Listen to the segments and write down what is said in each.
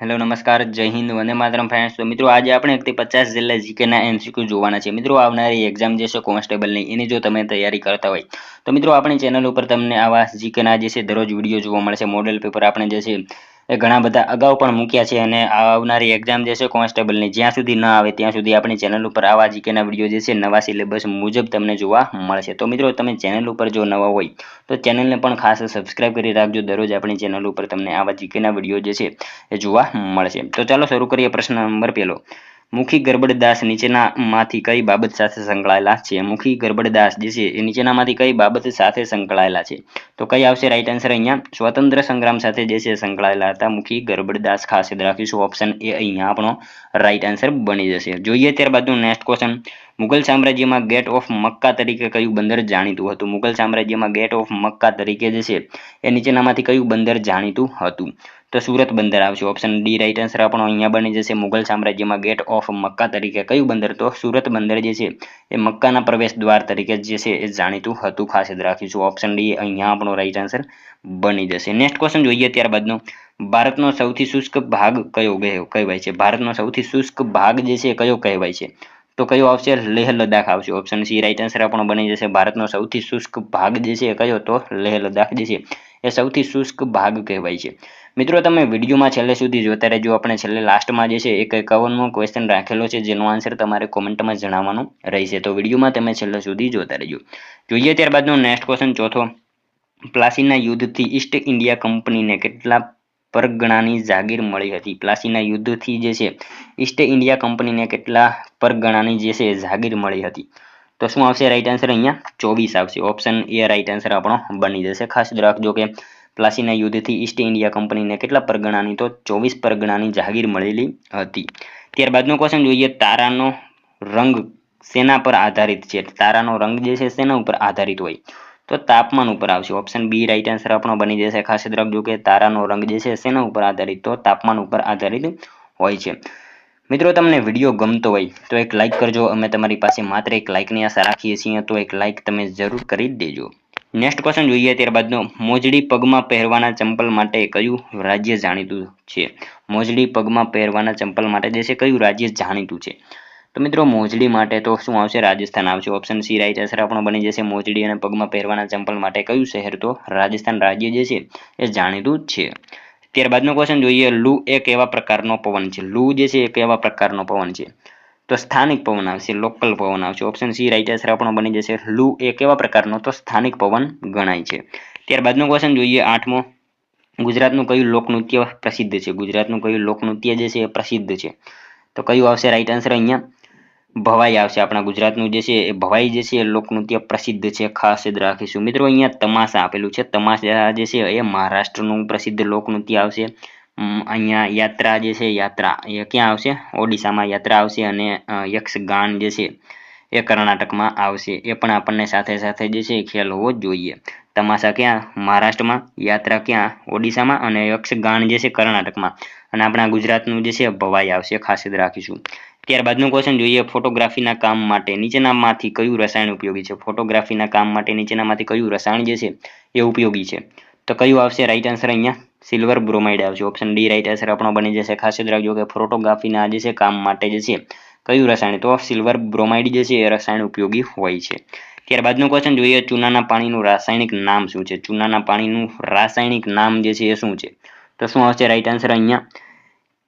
Hello નમસ્કાર જય Hind Vande Mataram friends તો મિત્રો આજે આપણે 1 થી 50 જેટલા જીકેના એમસીક્યુ જોવાના છે મિત્રો આવનારી એક્ઝામ જે છે કોન્સ્ટેબલની એની જો તમે તૈયારી કરતા હોય તો મિત્રો આપણી ચેનલ ઉપર તમને આવા જીકેના જે છે દરરોજ વિડીયો જોવા મળશે મોડેલ પેપર આપણે જે છે એ ઘણા બધા અગાઉ પણ મૂક્યા છે અને આવનારી એક્ઝામ જે છે કોન્સ્ટેબલની જ્યાં સુધી ન આવે ત્યાં સુધી આપણી ચેનલ ઉપર આવા જીકેના વિડીયો જે છે નવા સિલેબસ મુજબ તમને જોવા મળશે તો મિત્રો તમે ચેનલ ઉપર જો નવા હોય તો ચેનલને પણ ખાસ સબસ્ક્રાઇબ કરી રાખજો દરરોજ આપણી ચેનલ ઉપર તમને આવા જીકેના વિડીયો જે છે એ જોવા મળશે તો ચાલો શરૂ કરીએ પ્રશ્ન નંબર પહેલો મુખી ગરબડદાસ નીચેનામાંથી કઈ બાબત સાથે સંકળાયેલા છે મુખી ગરબડદાસ જે છે એ નીચેનામાંથી કઈ બાબત સાથે સંકળાયેલા છે તો કઈ આવશે રાઈટ આન્સર અહીંયા સ્વતંત્ર સંગ્રામ સાથે જે છે સંકળાયેલા હતા મુખી ગરબડદાસ ખાસ યાદ રાખીશું ઓપ્શન એ અહીંયા આપણો રાઈટ આન્સર બની જશે જોઈએ ત્યારબાદનું નેક્સ્ટ ક્વેશ્ચન મુગલ સામ્રાજ્યમાં ગેટ ઓફ મક્કા તરીકે કયું બંદર જાણીતું હતું મુગલ સામ્રાજ્યમાં ગેટ ઓફ મક્કા તરીકે જે છે એ નીચેનામાંથી કયું બંદર જાણીતું હતું તો સુરત બંદર આવશે ઓપ્શન ડી રાઈટ આન્સર આપણો અહીંયા બની જશે મુગલ સામ્રાજ્યમાં ગેટ ઓફ મક્કા તરીકે કયું બંદર તો સુરત બંદર જે છે એ મક્કાના પ્રવેશ દ્વાર તરીકે જે છે એ જાણીતું હતું ખાસ યાદ રાખીશું ઓપ્શન ડી અહીંયા આપણો રાઈટ આન્સર બની જશે નેક્સ્ટ ક્વેશ્ચન જોઈએ ત્યારબાદનો ભારતનો સૌથી શુષ્ક ભાગ કયો કહેવાય છે ભારતનો સૌથી શુષ્ક ભાગ જે છે કયો કહેવાય છે તો કયો આવશે લેહ લદ્દાખ આવશે ઓપ્શન સી રાઈટ આન્સર આપણો બની જશે ભારતનો સૌથી શુષ્ક ભાગ જે છે કયો તો લેહ લદ્દાખ જે છે એ સૌથી શુષ્ક ભાગ કહેવાય છે મિત્રો તમે વિડીયોમાં છેલ્લે સુધી જોતા રહેજો આપણે છેલ્લે લાસ્ટમાં જે છે એક 51મો ક્વેશ્ચન રાખેલો છે જેનો આન્સર તમારે કોમેન્ટમાં જણાવવાનો રહેશે તો વિડીયોમાં તમે છેલ્લે સુધી જોતા રહેજો જોઈએ ત્યારબાદનો નેક્સ્ટ ક્વેશ્ચન ચોથો પ્લાસીના યુદ્ધથી ઈસ્ટ ઇન્ડિયા કંપનીને કેટલા પરગણાની જાગીર મળી હતી પ્લાસીના યુદ્ધથી જે છે ઈસ્ટ ઇન્ડિયા કંપનીને કેટલા પરગણાની જે છે જાગીર મળી હતી તો શું આવશે રાઈટ આન્સર અહીંયા 24 આવશે ઓપ્શન એ રાઈટ આન્સર આપણો બની જશે ખાસ યાદ રાખજો કે પ્લાસીના યુદ્ધથી ઈસ્ટ ઇન્ડિયા કંપનીને કેટલા પરગણાની તો 24 પરગણાની જાગીર મળેલી હતી ત્યારબાદનો ક્વેશ્ચન જોઈએ તારાનો રંગ શેના પર આધારિત છે તારાનો રંગ જે છે શેના ઉપર આધારિત હોય તો તાપમાન ઉપર આવશે ઓપ્શન બી રાઈટ આન્સર આપણો બની જશે ખાસ યાદ રાખજો કે તારાનો રંગ જે છે શેના ઉપર આધારિત તો તાપમાન ઉપર આધારિત હોય છે મિત્રો તમને વિડીયો ગમતો હોય તો એક લાઇક કરજો અમે તમારી પાસે માત્ર એક લાઇકની આશા રાખીએ છીએ તો એક લાઇક તમે જરૂર કરી દેજો નેક્સ્ટ ક્વેશ્ચન જોઈએ ત્યારબાદનો મોજડી પગમાં પહેરવાના ચંપલ માટે કયું રાજ્ય જાણીતું છે મોજડી પગમાં પહેરવાના ચંપલ માટે જે છે કયું રાજ્ય જાણીતું છે તો મિત્રો મોજડી માટે તો શું આવશે રાજસ્થાન આવશે ઓપ્શન સી રાઈટ આન્સર આપણો બની જશે મોજડી અને પગમાં પહેરવાના ચંપલ માટે કયું શહેર તો રાજસ્થાન રાજ્ય જે છે એ જાણીતું છે ત્યારબાદનો ક્વેશ્ચન જોઈએ લૂ એ કેવા પ્રકારનો પવન છે લૂ જે છે એ કેવા પ્રકારનો પવન છે તો સ્થાનિક પવન આવશે લોકલ પવન આવશે ઓપ્શન સી રાઈટ આન્સર આપણો બની જશે લૂ એ કેવા પ્રકારનો તો સ્થાનિક પવન ગણાય છે ત્યારબાદનો ક્વેશ્ચન જોઈએ 8મો ગુજરાતનું કયું લોકનૃત્ય પ્રસિદ્ધ છે ગુજરાતનું કયું લોકનૃત્ય જે છે એ પ્રસિદ્ધ છે તો કયું આવશે રાઈટ આન્સર અહીંયા ભવાઈ આવશે આપણા ગુજરાતનું જે છે એ ભવાઈ જે છે એ લોકનૃત્ય પ્રસિદ્ધ છે ખાસ યાદ રાખીશું મિત્રો અહીંયા તમાશા આપેલું છે તમાશા જે છે એ મહારાષ્ટ્રનું પ્રસિદ્ધ લોકનૃત્ય આવશે અહીંયા યાત્રા જે છે યાત્રા એ ક્યાં આવશે ઓડિશામાં યાત્રા આવશે અને યક્ષગાન જે છે એ કર્ણાટકમાં આવશે એ પણ આપણને સાથે સાથે જે છે ખ્યાલ હોવો જોઈએ તમાશા ક્યાં મહારાષ્ટ્રમાં યાત્રા ક્યાં ઓડિશામાં અને યક્ષગાન જે છે કર્ણાટકમાં અને આપણા ગુજરાતનું જે છે ભવાઈ આવશે ખાસ યાદ રાખીશું ત્યારબાદનું ક્વેશ્ચન જોઈએ ફોટોગ્રાફીના કામ માટે નીચેનામાંથી કયું રસાયણ ઉપયોગી છે ફોટોગ્રાફીના કામ માટે નીચેનામાંથી કયું રસાયણ જે છે એ ઉપયોગી છે તો કયું આવશે રાઈટ આન્સર અહીંયા સિલ્વર બ્રોમાઇડ આવશે ઓપ્શન ડી રાઈટ આન્સર આપણો બની જશે ખાસ યાદ રાખજો કે ફોટોગ્રાફીના જે છે કામ માટે જે છે કયું રસાયણ તો સિલ્વર બ્રોમાઇડ જે છે એ રસાયણ ઉપયોગી હોય છે ત્યારબાદનું ક્વેશ્ચન જોઈએ ચૂનાના પાણીનું રાસાયણિક નામ શું છે ચૂનાના પાણીનું રાસાયણિક નામ જે છે એ શું છે તો શું આવશે રાઈટ આન્સર અહીંયા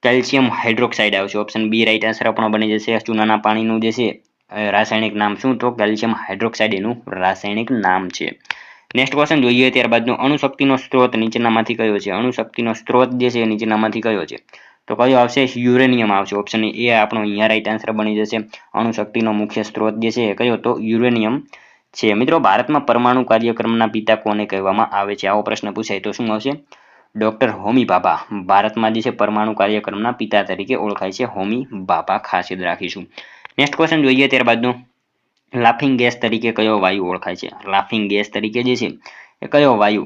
કેલ્શિયમ હાઇડ્રોક્સાઇડ આવશે ઓપ્શન બી રાઈટ આન્સર આપણો બની જશે ચૂનાના પાણીનું જે છે રાસાયણિક નામ શું તો કેલ્શિયમ હાઇડ્રોક્સાઇડ એનું રાસાયણિક નામ છે નેક્સ્ટ ક્વેશ્ચન જોઈએ ત્યારબાદનો અણુશક્તિનો સ્ત્રોત નીચેનામાંથી કયો છે અણુશક્તિનો સ્ત્રોત જે છે નીચેનામાંથી કયો છે તો કયો આવશે યુરેનિયમ આવશે ઓપ્શન એ આપણો અહીંયા રાઈટ આન્સર બની જશે અણુશક્તિનો મુખ્ય સ્ત્રોત જે છે કયો તો યુરેનિયમ છે મિત્રો ભારતમાં પરમાણુ કાર્યક્રમના પિતા કોને કહેવામાં આવે છે આવો પ્રશ્ન પૂછાય તો શું આવશે ડોક્ટર હોમી ભાભા ભારતમાં જે છે પરમાણુ કાર્યક્રમના પિતા તરીકે ઓળખાય છે હોમી ભાભા ખાસ યાદ રાખીશું નેક્સ્ટ ક્વેશ્ચન જોઈએ ત્યારબાદનો લાફિંગ ગેસ તરીકે કયો વાયુ ઓળખાય છે લાફિંગ ગેસ તરીકે જે છે એ કયો વાયુ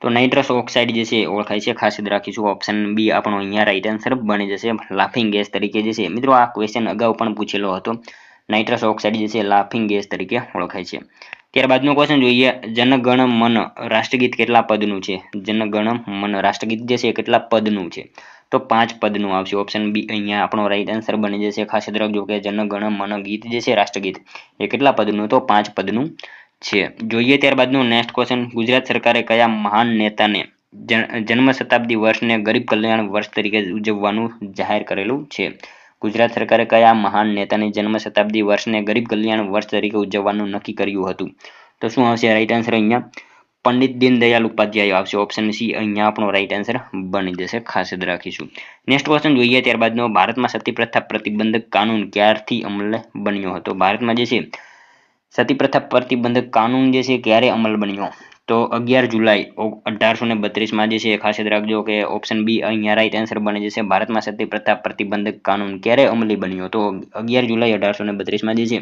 તો નાઇટ્રસ ઓક્સાઇડ જે છે ઓળખાય છે ખાસ યાદ રાખીશું ઓપ્શન બી આપણો અહીંયા રાઈટ આન્સર બની જશે લાફિંગ ગેસ તરીકે જે છે મિત્રો આ ક્વેશ્ચન અગાઉ પણ પૂછેલો હતો નાઇટ્રસ ઓક્સાઇડ જે છે લાફિંગ ગેસ તરીકે ઓળખાય છે ત્યારબાદનો ક્વેશ્ચન જોઈએ જનગણ મન રાષ્ટ્રગીત કેટલા પદનું છે જનગણ મન રાષ્ટ્રગીત જે છે કેટલા પદનું છે તો 5 પદનું આવશે. ઓપ્શન બી અહીંયા આપણો રાઈટ આન્સર બની જશે. ખાસ યાદ રાખજો કે જન ગણ મન ગીત જે છે રાષ્ટ્રગીત એ કેટલા પદનું? તો 5 પદનું છે. જોઈએ ત્યારબાદનો નેક્સ્ટ ક્વેશ્ચન, ગુજરાત સરકારે કયા મહાન નેતાને જન્મ શતાબ્દી વર્ષને ગરીબ કલ્યાણ વર્ષ તરીકે ઉજવવાનું જાહેર કરેલું છે? ગુજરાત સરકારે કયા મહાન નેતાની જન્મ શતાબ્દી વર્ષને ગરીબ કલ્યાણ વર્ષ તરીકે ઉજવવાનું નક્કી કર્યું હતું? તો શું આવશે રાઈટ આન્સર? અહીંયા પંડિત દીનદયાળ ઉપાધ્યાય આવશે. ઓપ્શન સી અહીંયા આપણો રાઈટ આન્સર બની જશે. ખાસ યાદ રાખીશું. નેક્સ્ટ ક્વેશ્ચન જોઈએ ત્યારબાદનો, ભારતમાં સતી પ્રથા પ્રતિબંધક કાનૂન ક્યારથી અમલ બન્યો હતો? ભારતમાં જે છે સતી પ્રથા પ્રતિબંધક કાનૂન જે છે ક્યારે અમલ બન્યો? તો 11 જુલાઈ 1832 જે છે. ખાસ યાદ રાખજો કે ઓપ્શન બી અહીંયા રાઈટ આન્સર બની જશે. ભારતમાં સતી પ્રથા પ્રતિબંધક કાનૂન ક્યારે અમલી બન્યો? તો 11 જુલાઈ 1832 જે છે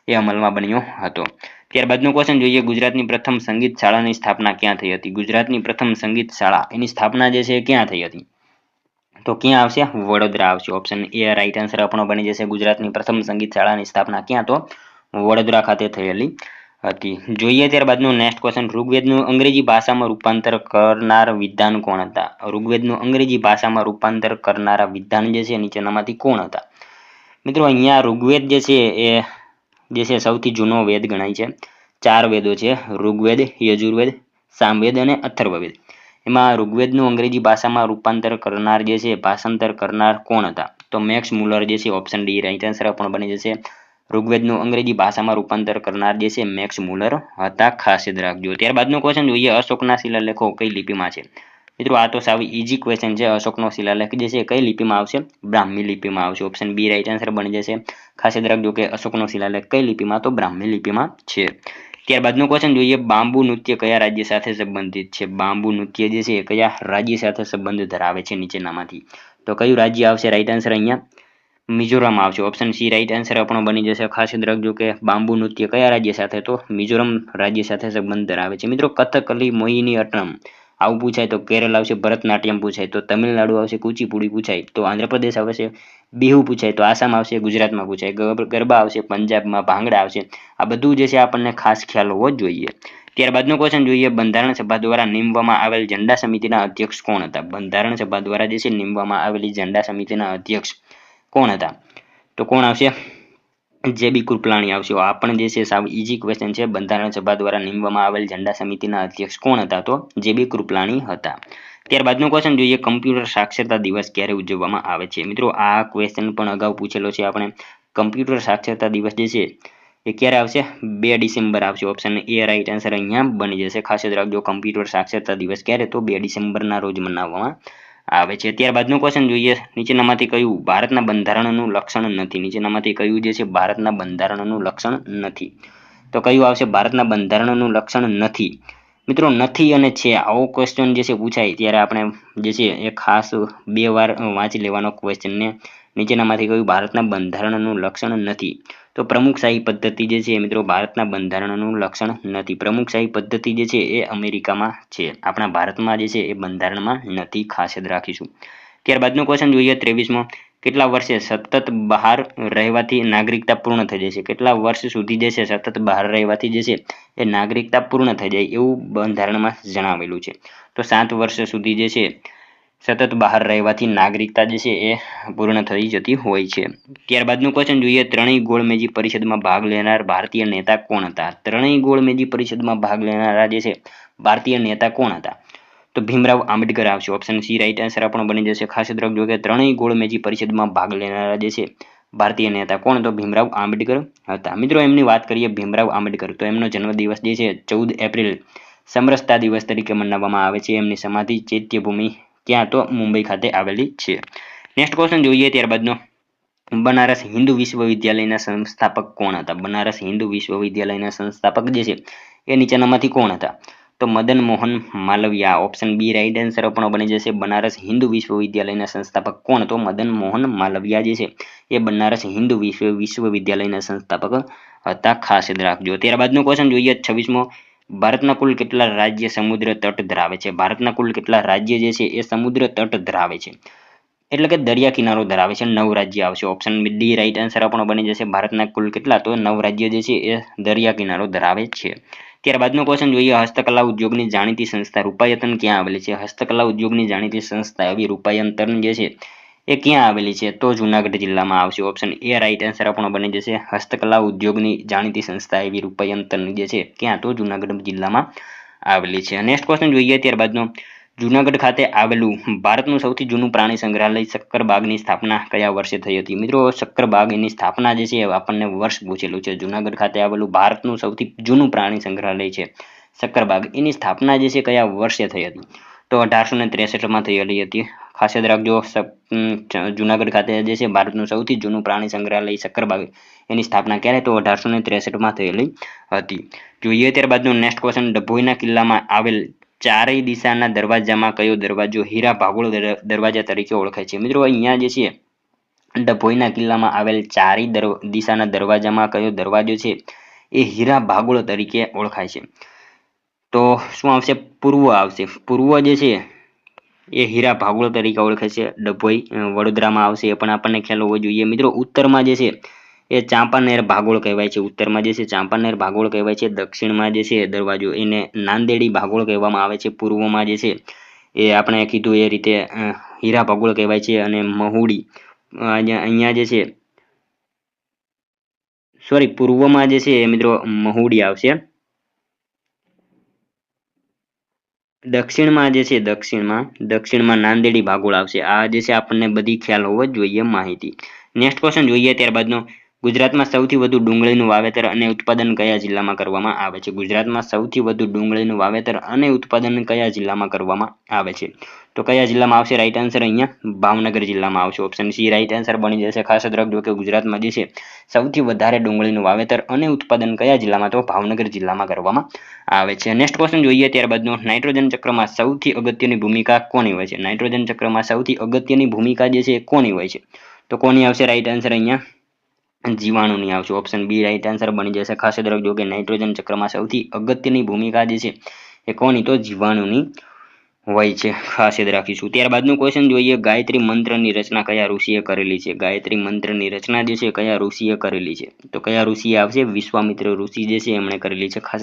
એ અમલમાં બન્યો હતો. ત્યારબાદનો ક્વેશ્ચન જોઈએ, ગુજરાતની પ્રથમ સંગીત શાળાની સ્થાપના ક્યાં થઈ હતી? ગુજરાતની પ્રથમ સંગીત શાળા એની સ્થાપના જે છે ક્યાં થઈ હતી? તો ક્યાં આવશે? વડોદરા આવશે. ઓપ્શન એ રાઈટ આન્સર આપણો બની જશે. ગુજરાતની પ્રથમ સંગીત શાળાની સ્થાપના ક્યાં? તો વડોદરા ખાતે થયેલી હતી. જોઈએ ત્યારબાદનો નેક્સ્ટ ક્વેશ્ચન, ઋગ્વેદનું અંગ્રેજી ભાષામાં રૂપાંતર કરનાર વિદ્વાન કોણ હતા? ઋગ્વેદનું અંગ્રેજી ભાષામાં રૂપાંતર કરનારા વિદ્વાન જે છે નીચેનામાંથી કોણ હતા? મિત્રો અહીંયા ઋગ્વેદ જે છે એ જે છે સૌથી જૂનો વેદ ગણાય છે. 4 વેદો છે, ઋગ્વેદ, યજુર્વેદ, સામવેદ અને અથર્વવેદ. એમાં ઋગ્વેદનું અંગ્રેજી ભાષામાં રૂપાંતર કરનાર જે છે ભાષાંતર કરનાર કોણ હતા? તો મેક્સ મુલર જે છે. ઓપ્શન ડી રાઈટ આન્સર પણ બની જશે. ઋગ્વેદનું અંગ્રેજી ભાષામાં રૂપાંતર કરનાર જે છે મેક્સ મુલર હતા. ખાસ યાદ રાખજો. ત્યારબાદનો ક્વેશ્ચન જોઈએ, અશોકના શિલાલેખો કઈ લિપિમાં છે? મિત્રો આ તો સાવ ઈઝી ક્વેશ્ચન છે. અશોકનો શિલાલેખ જે છે કઈ લિપિમાં આવશે? બ્રાહ્મી લિપિમાં આવશે. ઓપ્શન બી રાઈટ આન્સર બની જશે. ખાસ યાદ રાખજો કે અશોકનો શિલાલેખ કઈ લિપિમાં? તો બ્રાહ્મી લિપિમાં છે. ત્યારબાદનો ક્વેશ્ચન જોઈએ, બાંબુ નૃત્ય કયા રાજ્ય સાથે સંબંધિત છે? બાંબુ નૃત્ય જે છે કયા રાજ્ય સાથે સંબંધ ધરાવે છે નીચેનામાંથી? તો કયું રાજ્ય આવશે રાઈટ આન્સર? અહીંયા મિઝોરમ આવશે. ઓપ્શન સી રાઈટ આન્સર આપણો બની જશે. ખાસ યાદ રાખજો કે બાંબુ નૃત્ય કયા રાજ્ય સાથે? તો મિઝોરમ રાજ્ય સાથે સંબંધ ધરાવે છે. મિત્રો કથકલી, મોહિની અટ્ટમ આવું પૂછાય તો કેરળ આવશે. ભરતનાટ્યમ પૂછાય તો તમિલનાડુ આવશે. કુચીપુડી પૂછાય તો આંધ્રપ્રદેશ આવશે. બિહુ પૂછાય તો આસામ આવશે. ગુજરાતમાં પૂછાય ગરબા આવશે. પંજાબમાં ભાંગડા આવશે. આ બધું જે છે આપણને ખાસ ખ્યાલ હોવો જોઈએ. ત્યારબાદનો ક્વેશ્ચન જોઈએ, બંધારણ સભા દ્વારા નીમવામાં આવેલ ઝંડા સમિતિના અધ્યક્ષ કોણ હતા? બંધારણ સભા દ્વારા જે છે નીમવામાં આવેલી ઝંડા સમિતિના અધ્યક્ષ કોણ હતા? તો કોણ આવશે? જે.બી. કૃપલાણી આવશે. આ પણ જે છે સાવ ઈઝી ક્વેશ્ચન છે. બંધારણ સભા દ્વારા નીમવામાં આવેલ ઝંડા સમિતિના અધ્યક્ષ કોણ હતા? તો જે.બી. કૃપલાણી હતા. ત્યારબાદનો ક્વેશ્ચન જોઈએ, કમ્પ્યુટર સાક્ષરતા દિવસ ક્યારે ઉજવવામાં આવે છે? મિત્રો આ ક્વેશ્ચન પણ અગાઉ પૂછેલો છે આપણે. કમ્પ્યુટર સાક્ષરતા દિવસ જે છે એ ક્યારે આવશે? 2 ડિસેમ્બર આવશે. ઓપ્શન એ રાઈટ આન્સર અહીંયા બની જશે. ખાસ યાદ રાખજો કમ્પ્યુટર સાક્ષરતા દિવસ ક્યારે? તો 2 ડિસેમ્બરના રોજ મનાવવામાં આવે છે. ત્યારબાદનો ક્વેશ્ચન જોઈએ, નીચેનામાંથી કયું ભારતના બંધારણનું લક્ષણ નથી? નીચેનામાંથી કયું જે છે ભારતના બંધારણનું લક્ષણ નથી? તો કયું આવશે? ભારતના બંધારણનું લક્ષણ નથી. મિત્રો નથી અને છે આવો ક્વેશ્ચન જે છે પૂછાય ત્યારે આપણે જે છે એ ખાસ 2 વાર વાંચી લેવાનો ક્વેશ્ચનને. નીચેનામાંથી કયું ભારતના બંધારણનું લક્ષણ નથી? તો પ્રમુખશાહી પદ્ધતિ જે છે મિત્રો ભારતના બંધારણનું લક્ષણ નથી. પ્રમુખશાહી પદ્ધતિ જે છે એ અમેરિકામાં છે. આપણા ભારતમાં જે છે એ બંધારણમાં નથી. ખાસ યાદ રાખીશું. ત્યારબાદનો ક્વેશ્ચન જોઈએ 23મો, કેટલા વર્ષે સતત બહાર રહેવાથી નાગરિકતા પૂર્ણ થઈ જશે? કેટલા વર્ષ સુધી જે છે સતત બહાર રહેવાથી જે છે એ નાગરિકતા પૂર્ણ થઈ જાય એવું બંધારણમાં જણાવેલું છે? તો 7 વર્ષ સુધી જે છે સતત બહાર રહેવાથી નાગરિકતા જે છે એ પૂર્ણ થઈ જતી હોય છે. ત્યારબાદનું ક્વેશ્ચન જોઈએ, ત્રણેય ગોળમેજી પરિષદમાં ભાગ લેનાર ભારતીય નેતા કોણ હતા? ત્રણેય ગોળમેજી પરિષદમાં ભાગ લેનારા જે છે ભારતીય નેતા કોણ હતા? તો ભીમરાવ આંબેડકર આવશે. ઓપ્શન સી રાઈટ આન્સર આપણો બની જશે. ખાસ યાદ રાખજો કે ત્રણેય ગોળમેજી પરિષદમાં ભાગ લેનારા જે છે ભારતીય નેતા કોણ? તો ભીમરાવ આંબેડકર હતા. મિત્રો એમની વાત કરીએ ભીમરાવ આંબેડકર તો એમનો જન્મદિવસ જે છે 14 એપ્રિલ સમરસતા દિવસ તરીકે મનાવવામાં આવે છે. એમની સમાધિ ચૈત્યભૂમિ ક્યાં? તો મુંબઈ ખાતે આવેલી છે. નેક્સ્ટ ક્વેશ્ચન જોઈએ ત્યારબાદનો, બનારસ હિન્દુ વિશ્વવિદ્યાલયના સંસ્થાપક કોણ હતા? બનારસ હિન્દુ વિશ્વવિદ્યાલયના સંસ્થાપક જે છે એ નીચેનામાંથી કોણ હતા? તો Madan Mohan Malaviya. Option B right answer પણ બની જશે. બનારસ હિન્દુ વિશ્વવિદ્યાલયના સંસ્થાપક કોણ? તો મદન મોહન માલવિયા જે છે એ બનારસ હિન્દુ વિશ્વવિદ્યાલયના સંસ્થાપક હતા. ખાસ યાદ રાખજો. ત્યારબાદનો ક્વેશ્ચન જોઈએ 26મો, ભારતના કુલ કેટલા રાજ્ય સમુદ્ર તટ ધરાવે છે? ભારતના કુલ કેટલા રાજ્ય જે છે એ સમુદ્ર તટ ધરાવે છે? એટલે કે દરિયા કિનારો ધરાવે છે 9 રાજ્ય આવશે. ઓપ્શન ડી રાઈટ આન્સર આપણો બની જશે. ભારતના કુલ કેટલા? તો 9 રાજ્ય જે છે એ દરિયા કિનારો ધરાવે છે. ત્યારબાદનો ક્વેશ્ચન જોઈએ. હસ્તકલા ઉદ્યોગની જાણીતી સંસ્થા રૂપાયતન ક્યાં આવેલી છે? હસ્તકલા ઉદ્યોગની જાણીતી સંસ્થા એવી રૂપાયંતન જે છે એ ક્યાં આવેલી છે? તો જુનાગઢ જિલ્લામાં આવશે. ઓપ્શન એ રાઈટ આન્સર આપણો બની જશે. હસ્તકલા ઉદ્યોગની જાણીતી સંસ્થા એવી રૂપાયંતન જે છે ક્યાં? તો જુનાગઢ જિલ્લામાં આવેલી છે. નેક્સ્ટ ક્વેશ્ચન જોઈએ. ત્યારબાદનો જુનાગઢ ખાતે આવેલું ભારતનું સૌથી જૂનું પ્રાણી સંગ્રહાલય શક્કરબાગની સ્થાપના કયા વર્ષે થઈ હતી? મિત્રો, શક્કરબાગની સ્થાપના જે છે આપણને વર્ષ પૂછેલું છે. જુનાગઢ ખાતે આવેલું ભારતનું સૌથી જૂનું પ્રાણી સંગ્રહાલય છે શક્કરબાગ, એની સ્થાપના જે છે કયા વર્ષે થઈ હતી? તો 1863માં થયેલી હતી. ખાસ યાદ રાખજો. જુનાગઢ ખાતે જે છે ભારતનું સૌથી જૂનું પ્રાણી સંગ્રહાલય શક્કરબાગ, એની સ્થાપના ક્યારે? તો 1863માં થયેલી હતી. જોઈએ ત્યારબાદનો નેક્સ્ટ ક્વેશ્ચન. ડભોઈના કિલ્લામાં આવેલ ચારેય દિશાના દરવાજામાં કયો દરવાજો હીરા ભાગોળ દરવાજા તરીકે ઓળખાય છે? મિત્રો, અહીંયા જે છે ડભોઈના કિલ્લામાં આવેલ ચારેય દિશાના દરવાજામાં કયો દરવાજો છે એ હીરા ભાગોળ તરીકે ઓળખાય છે? તો શું આવશે? પૂર્વ આવશે. પૂર્વ જે છે એ હીરા ભાગોળ તરીકે ઓળખાય છે. ડભોઈ વડોદરામાં આવશે, એ પણ આપણને ખ્યાલ હોવો જોઈએ. મિત્રો, ઉત્તરમાં જે છે એ ચાંપાનેર ભાગોળ કહેવાય છે. ઉત્તરમાં જે છે ચાંપાનેર ભાગોળ કહેવાય છે. દક્ષિણમાં જે છે દરવાજો એને નાંદેડી ભાગોળ કહેવામાં આવે છે. પૂર્વમાં જે છે એ આપણે કીધું એ રીતે હીરા ભાગોળ કહેવાય છે. અને મહુડી અહીંયા જે છે પૂર્વમાં જે છે મિત્રો મહુડી આવશે. દક્ષિણમાં જે છે દક્ષિણમાં નાંદેડી ભાગોળ આવશે. આ જે છે આપણને બધી ખ્યાલ હોવો જ જોઈએ માહિતી. નેક્સ્ટ ક્વેશ્ચન જોઈએ. ત્યારબાદનો ગુજરાતમાં સૌથી વધુ ડુંગળીનું વાવેતર અને ઉત્પાદન કયા જિલ્લામાં કરવામાં આવે છે? ગુજરાતમાં સૌથી વધુ ડુંગળીનું વાવેતર અને ઉત્પાદન કયા જિલ્લામાં કરવામાં આવે છે? તો કયા જિલ્લામાં આવશે? રાઈટ આન્સર અહીંયા ભાવનગર જિલ્લામાં આવશે. ઓપ્શન સી રાઈટ આન્સર બની જશે. ખાસ યાદ રાખજો કે ગુજરાતમાં જે છે સૌથી વધારે ડુંગળીનું વાવેતર અને ઉત્પાદન કયા જિલ્લામાં? તો ભાવનગર જિલ્લામાં કરવામાં આવે છે. નેક્સ્ટ ક્વેશ્ચન જોઈએ. ત્યારબાદનો નાઇટ્રોજન ચક્રમાં સૌથી અગત્યની ભૂમિકા કોની હોય છે? નાઇટ્રોજન ચક્રમાં સૌથી અગત્યની ભૂમિકા જે છે એ કોની હોય છે? તો કોની આવશે? રાઈટ આન્સર અહીંયા જીવાણુની આવશે. ઓપ્શન બી રાઈટ આન્સર બની જશે. ખાસ યાદ રાખજો કે નાઇટ્રોજન ચક્રમાં સૌથી અગત્યની ભૂમિકા જે છે એ કોની? તો જીવાણુની હોય છે. ખાસ યાદ રાખીશું. ત્યારબાદનું ક્વેશ્ચન જોઈએ. ગાયત્રી મંત્રની રચના કયા ઋષિએ કરેલી છે? ગાયત્રી મંત્રની રચના જે છે કયા ઋષિએ કરેલી છે? તો કયા ઋષિએ આવશે? વિશ્વામિત્ર ઋષિ જે છે એમણે કરેલી છે. ખાસ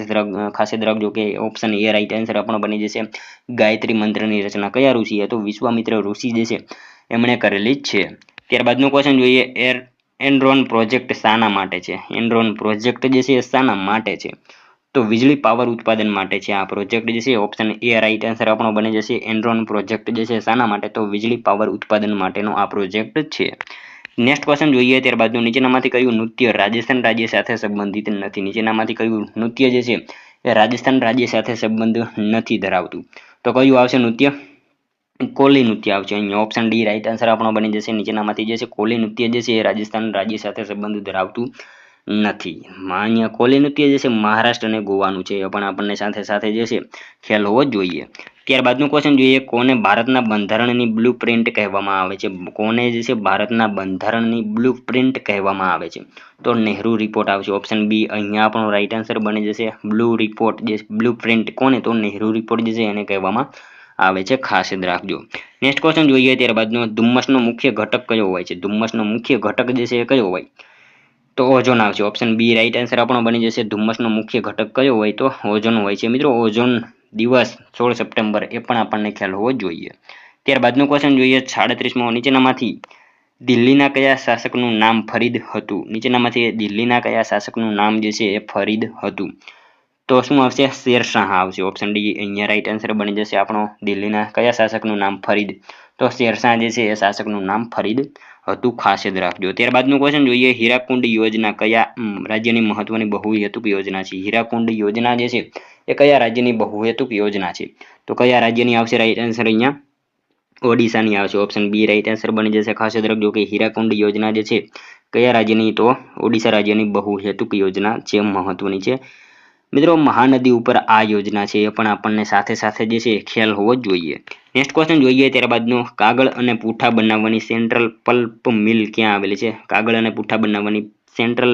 યાદ રાખજો કે ઓપ્શન એ રાઈટ આન્સર આપણો બની જશે. ગાયત્રી મંત્રની રચના કયા ઋષિએ? તો વિશ્વામિત્ર ઋષિ જે છે એમણે કરેલી છે. ત્યારબાદનું ક્વેશ્ચન જોઈએ. એનરોન પ્રોજેક્ટ શાના માટે છે? એનરોન પ્રોજેક્ટ જે છે એ શાના માટે છે? તો વીજળી પાવર ઉત્પાદન માટે છે આ પ્રોજેક્ટ જે છે. ઓપ્શન એ રાઈટ આન્સર આપણો બની જશે. એનરોન પ્રોજેક્ટ જે છે શાના માટે? તો વીજળી પાવર ઉત્પાદન માટેનો આ પ્રોજેક્ટ છે. નેક્સ્ટ ક્વેશ્ચન જોઈએ. ત્યારબાદનું નીચેનામાંથી કયું નૃત્ય રાજસ્થાન રાજ્ય સાથે સંબંધિત નથી? નીચેનામાંથી કયું નૃત્ય જે છે એ રાજસ્થાન રાજ્ય સાથે સંબંધ નથી ધરાવતું? તો કયું આવશે નૃત્ય? કોલી નૃત્ય આવશે અહીંયા. ઓપ્શન ડી રાઈટ આન્સર આપણો બની જશે. નીચેનામાંથી જે છે કોલી નૃત્ય જે છે એ રાજસ્થાન રાજ્ય સાથે સંબંધ ધરાવતું નથી. અહીંયા કોલી નૃત્ય જે છે મહારાષ્ટ્ર અને ગોવાનું છે, એ પણ આપણને સાથે સાથે જે છે ખ્યાલ હોવો જ જોઈએ. ત્યારબાદનું ક્વેશ્ચન જોઈએ. કોને ભારતના બંધારણની બ્લુ પ્રિન્ટ કહેવામાં આવે છે? કોને જે છે ભારતના બંધારણની બ્લુ પ્રિન્ટ કહેવામાં આવે છે? તો નહેરુ રિપોર્ટ આવશે. ઓપ્શન બી અહીંયા આપણો રાઈટ આન્સર બની જશે. બ્લુ રિપોર્ટ જે બ્લુ પ્રિન્ટ કોને? તો નહેરુ રિપોર્ટ જે છે એને કહેવામાં આવે છે. ખાસ યાદ રાખજો. નેક્સ્ટ ક્વેશ્ચન જોઈએ. ત્યારબાદનો ધુમ્મસનો મુખ્ય ઘટક કયો હોય છે? ધુમ્મસનો મુખ્ય ઘટક જે છે એ કયો હોય? તો ઓઝોન આવશે. ઓપ્શન બી રાઈટ આન્સર આપણો બની જશે. ધુમ્મસનો મુખ્ય ઘટક કયો હોય? તો ઓઝોન હોય છે. મિત્રો, ઓઝોન દિવસ 16 સપ્ટેમ્બર એ પણ આપણને ખ્યાલ હોવો જોઈએ. ત્યારબાદનું ક્વેશ્ચન જોઈએ. 37મો. નીચેનામાંથી દિલ્હીના કયા શાસકનું નામ ફરીદ હતું? નીચેનામાંથી દિલ્હીના કયા શાસકનું નામ જે છે એ ફરીદ હતું? તો શું આવશે? શેરશાહ આવશે. ઓપ્શન ડી અહીંયા રાઈટ આન્સર બની જશે આપણો. દિલ્હીના કયા શાસકનું નામ ફરીદ? તો શેરશાહ જે છે એ શાસકનું નામ ફરીદ હતું. ખાસ યાદ રાખજો. ત્યારબાદનું ક્વેશ્ચન જોઈએ. હીરાકુંડ યોજના કયા રાજ્યની મહત્વની બહુહેતુક યોજના છે? હીરાકુંડ યોજના જે છે એ કયા રાજ્યની બહુહેતુક યોજના છે? તો કયા રાજ્યની આવશે? રાઈટ આન્સર અહીંયા ઓડિશાની આવશે. ઓપ્શન બી રાઈટ આન્સર બની જશે. ખાસ યાદ રાખજો કે હીરાકુંડ યોજના જે છે કયા રાજ્યની? તો ઓડિશા રાજ્યની બહુહેતુક યોજના છે, મહત્વની છે. મિત્રો, મહાનદી ઉપર આ યોજના છે એ પણ આપણને સાથે સાથે જે છે ખ્યાલ હોવો જ જોઈએ. નેક્સ્ટ ક્વેશ્ચન જોઈએ. ત્યારબાદનો કાગળ અને પૂઠા બનાવવાની સેન્ટ્રલ પલ્પ મિલ ક્યાં આવેલી છે? કાગળ અને પૂઠા બનાવવાની સેન્ટ્રલ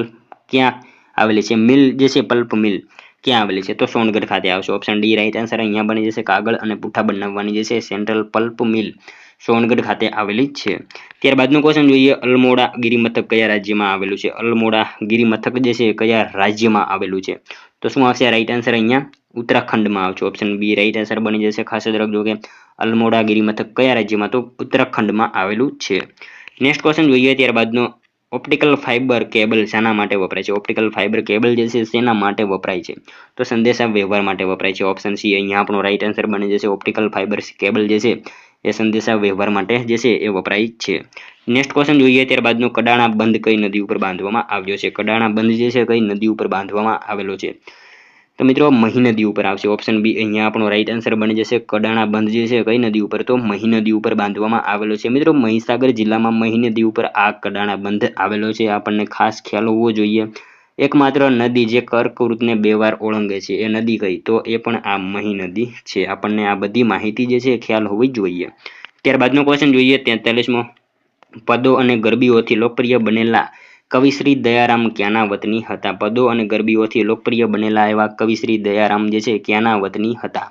ક્યાં આવેલી છે? મિલ જે છે પલ્પ મિલ ક્યાં આવેલી છે? તો સોનગઢ ખાતે આવશે. ઓપ્શન ડી રાઈટ આન્સર અહીંયા બની જશે. કાગળ અને પૂઠા બનાવવાની જે છે સેન્ટ્રલ પલ્પ મિલ સોનગઢ ખાતે આવેલી છે। ત્યારબાદનો ક્વેશ્ચન જોઈએ, અલમોડા ગિરિમથક કયા રાજ્યમાં આવેલું છે? અલમોડા ગિરિમથક જે છે કયા રાજ્યમાં આવેલું છે? તો શું આવશે રાઈટ આન્સર અહીંયા ઉત્તરાખંડમાં આવશે। ઓપ્શન બી રાઈટ આન્સર બની જશે। ખાસ યાદ રાખજો કે અલમોડા ગિરિમથક કયા રાજ્યમાં? તો ઉત્તરાખંડમાં આવેલું છે। નેક્સ્ટ ક્વેશ્ચન જોઈએ ત્યારબાદનો, ઓપ્ટિકલ ફાઇબર કેબલ શાના માટે વપરાય છે? ઓપ્ટિકલ ફાઇબર કેબલ જે છે શેના માટે વપરાય છે? તો સંદેશા વ્યવહાર માટે વપરાય છે। ઓપ્શન સી અહીંયા આપણો રાઈટ આન્સર બની જશે। ઓપ્ટિકલ ફાઇબર કેબલ જે છે એ સંદેશા વ્યવહાર માટે જે છે એ વપરાય છે। નેક્સ્ટ ક્વેશ્ચન જોઈએ ત્યારબાદનો, કડાણા બંધ કઈ નદી ઉપર બાંધવામાં આવ્યો છે? કડાણા બંધ જે છે કઈ નદી ઉપર બાંધવામાં આવેલો છે? તો મિત્રો મહી નદી ઉપર આવશે। ઓપ્શન બી અહીંયા આપણો રાઈટ આન્સર બની જશે। કડાણા બંધ જે છે કઈ નદી ઉપર? તો મહી નદી ઉપર બાંધવામાં આવેલો છે। મિત્રો મહીસાગર જિલ્લામાં મહી નદી ઉપર આ કડાણા બંધ આવેલો છે, આપણને ખાસ ખ્યાલ હોવો જોઈએ। એકમાત્ર નદી જે કર્કવૃતને 2 વાર ઓળંગે છે એ નદી કઈ? તો એ પણ આ મહી નદી છે। આપણને આ બધી માહિતી જે છે ખ્યાલ હોવી જોઈએ। ત્યારબાદનો ક્વેશ્ચન જોઈએ 43મો, પદો અને ગરબીઓથી લોકપ્રિય બનેલા કવિશ્રી દયારામ ક્યાંના વતની હતા? પદો અને ગરબીઓથી લોકપ્રિય બનેલા એવા કવિશ્રી દયારામ જે છે ક્યાંના વતની હતા?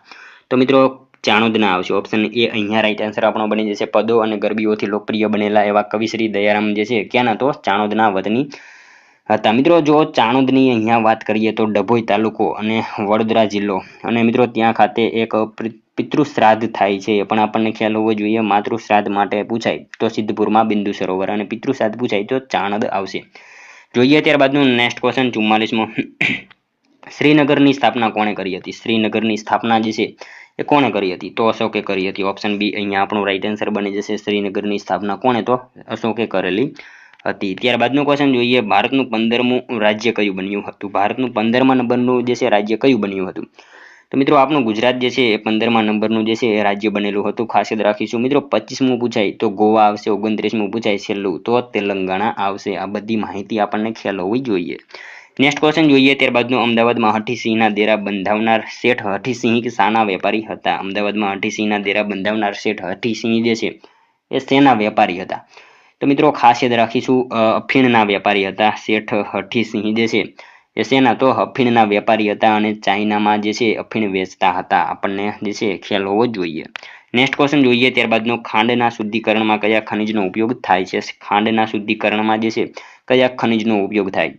તો મિત્રો ચાણોદના આવશે। ઓપ્શન એ અહીંયા રાઈટ આન્સર આપણો બની જશે। પદો અને ગરબીઓથી લોકપ્રિય બનેલા એવા કવિશ્રી દયારામ જે છે ક્યાંના? તો ચાણોદના વતની હતા। મિત્રો જો ચાણોદની અહીંયા વાત કરીએ તો ડભોઈ તાલુકો અને વડોદરા જિલ્લો, અને મિત્રો ત્યાં ખાતે એક પિતૃશ્રાદ્ધ થાય છે એ પણ આપણને ખ્યાલ હોવો જોઈએ। માતૃશ્રાદ્ધ માટે પૂછાય તો સિદ્ધપુરમાં બિંદુ સરોવર, અને પિતૃશ્રાદ્ધ પૂછાય તો ચાણોદ આવશે। જોઈએ ત્યારબાદનું નેક્સ્ટ ક્વેશ્ચન 44મો, શ્રીનગરની સ્થાપના કોણે કરી હતી? શ્રીનગરની સ્થાપના જે છે એ કોણે કરી હતી? તો અશોકે કરી હતી। ઓપ્શન બી અહીંયા આપણો રાઈટ આન્સર બની જશે। શ્રીનગરની સ્થાપના કોણે? તો અશોકે કરેલી હતી। ત્યારબાદનો ક્વેશ્ચન જોઈએ, ભારતનું 15મું રાજ્ય કયું બન્યું હતું? ભારતનું 15મા નંબરનું જે છે રાજ્ય કયું બન્યું હતું? તો મિત્રો આપણું ગુજરાત જે છે એ 15મા નંબરનું જે છે એ રાજ્ય બનેલું હતું। ખાસ યાદ રાખીશું મિત્રો। 25મું પૂછાય તો ગોવા આવશે। 29મું પૂછાય છેલ્લું તો તેલંગાણા આવશે। આ બધી માહિતી આપણને ખ્યાલ હોવી જોઈએ। નેક્સ્ટ ક્વેશ્ચન જોઈએ ત્યારબાદનું, અમદાવાદમાં હઠીસિંહના ડેરા બંધાવનાર શેઠ હઠીસિંહ શાના વેપારી હતા? અમદાવાદમાં હઠીસિંહના ડેરા બંધાવનાર શેઠ હઠીસિંહ જે છે એ શેના વેપારી હતા? તો મિત્રો ખાસ યાદ રાખીશું અફીણના વેપારી હતા શેઠ હઠીસિંહ જે છે એ શેના? તો અફીણના વેપારી હતા, અને ચાઇનામાં જે છે અફીણ વેચતા હતા। આપણને જે છે ખ્યાલ હોવો જોઈએ। નેક્સ્ટ ક્વેશ્ચન જોઈએ ત્યારબાદનો, ખાંડના શુદ્ધિકરણમાં કયા ખનિજનો ઉપયોગ થાય છે? ખાંડના શુદ્ધિકરણમાં જે છે કયા ખનિજનો ઉપયોગ થાય?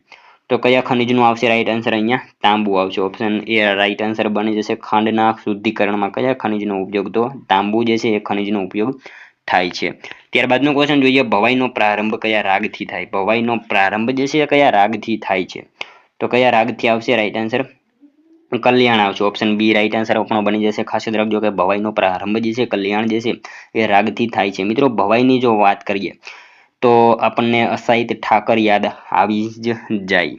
તો કયા ખનિજનું આવશે રાઈટ આન્સર? અહીંયા તાંબુ આવશે। ઓપ્શન એ રાઈટ આન્સર બની જશે। ખાંડના શુદ્ધિકરણમાં કયા ખનિજનો ઉપયોગ? તો તાંબુ જે છે એ ખનિજનો ઉપયોગ થાય છે। ત્યારબાદનો ક્વેશ્ચન જોઈએ, ભવાઈનો પ્રારંભ કયા રાગથી થાય? ભવાઈનો પ્રારંભ જે છે કયા રાગથી થાય છે? તો કયા રાગથી આવશે રાઈટ આન્સર? કલ્યાણ આવશે। ઓપ્શન બી રાઈટ આન્સર આપણો બની જશે। ખાસ યાદ રાખજો કે ભવાઈનો પ્રારંભ જે છે કલ્યાણ જે છે એ રાગથી થાય છે। મિત્રો ભવાઈની જો વાત કરીએ તો આપણને અસાહિત ઠાકર યાદ આવી જ જાય।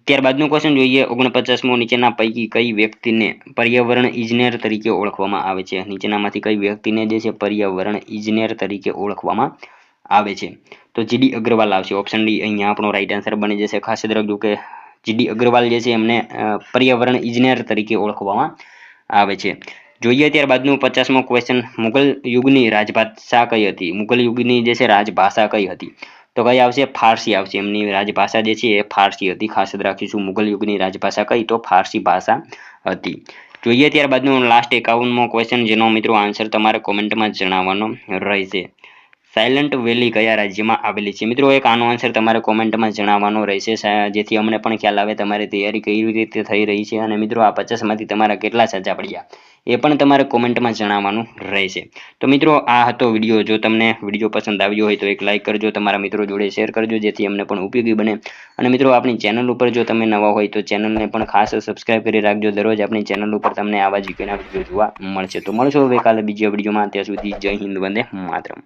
ત્યારબાદનો ક્વેશ્ચન જોઈએ 49મો, નીચેના પૈકી કઈ વ્યક્તિને પર્યાવરણ ઇજનેર તરીકે ઓળખવામાં આવે છે? નીચેનામાંથી કઈ વ્યક્તિને જે છે પર્યાવરણ ઇજનેર તરીકે ઓળખવામાં આવે છે? તો જીડી અગ્રવાલ આવશે। ઓપ્શન ડી અહીંયા આપણો રાઈટ આન્સર બની જશે। ખાસ યાદ રાખજો કે જીડી અગ્રવાલ જે છે એમને પર્યાવરણ ઇજનેર તરીકે ઓળખવામાં આવે છે। જોઈએ ત્યારબાદનું 50મો ક્વેશ્ચન, મુગલ યુગની રાજભાષા કઈ હતી? મુગલ યુગની જે છે રાજભાષા કઈ હતી? તો કઈ આવશે? ફારસી આવશે। એમની રાજભાષા જે છે એ ફારસી હતી। ખાસ યાદ રાખીશું મુગલ યુગની રાજભાષા કઈ? તો ફારસી ભાષા હતી। જોઈએ ત્યારબાદનો લાસ્ટ 51મો ક્વેશ્ચન, જેનો મિત્રો આન્સર તમારે કોમેન્ટમાં જણાવવાનો રહેશે। સાયલન્ટ વેલી કયા રાજ્યમાં આવેલી છે? મિત્રો એક આનો આન્સર તમારે કોમેન્ટમાં જણાવવાનો રહેશે, જેથી અમને પણ ખ્યાલ આવે તમારી તૈયારી કઈ રીતે થઈ રહી છે, અને મિત્રો આ 50માંથી તમારા કેટલા સાચા પડ્યા એ પણ તમારે કોમેન્ટમાં જણાવવાનું રહેશે। તો મિત્રો આ હતો વિડીયો। જો તમને વિડીયો પસંદ આવ્યો હોય તો એક લાઇક કરજો, તમારા મિત્રો જોડે શેર કરજો, જેથી અમને પણ ઉપયોગી બને। અને મિત્રો આપણી ચેનલ ઉપર જો તમે નવા હોય તો ચેનલને પણ ખાસ સબસ્ક્રાઇબ કરી રાખજો। દરરોજ આપણી ચેનલ ઉપર તમને આવા જીકેના વિડીયો જોવા મળશે। તો મળશો હવે કાલે બીજા વિડીયોમાં। ત્યાં સુધી જય હિન્દ, વંદે માતરમ।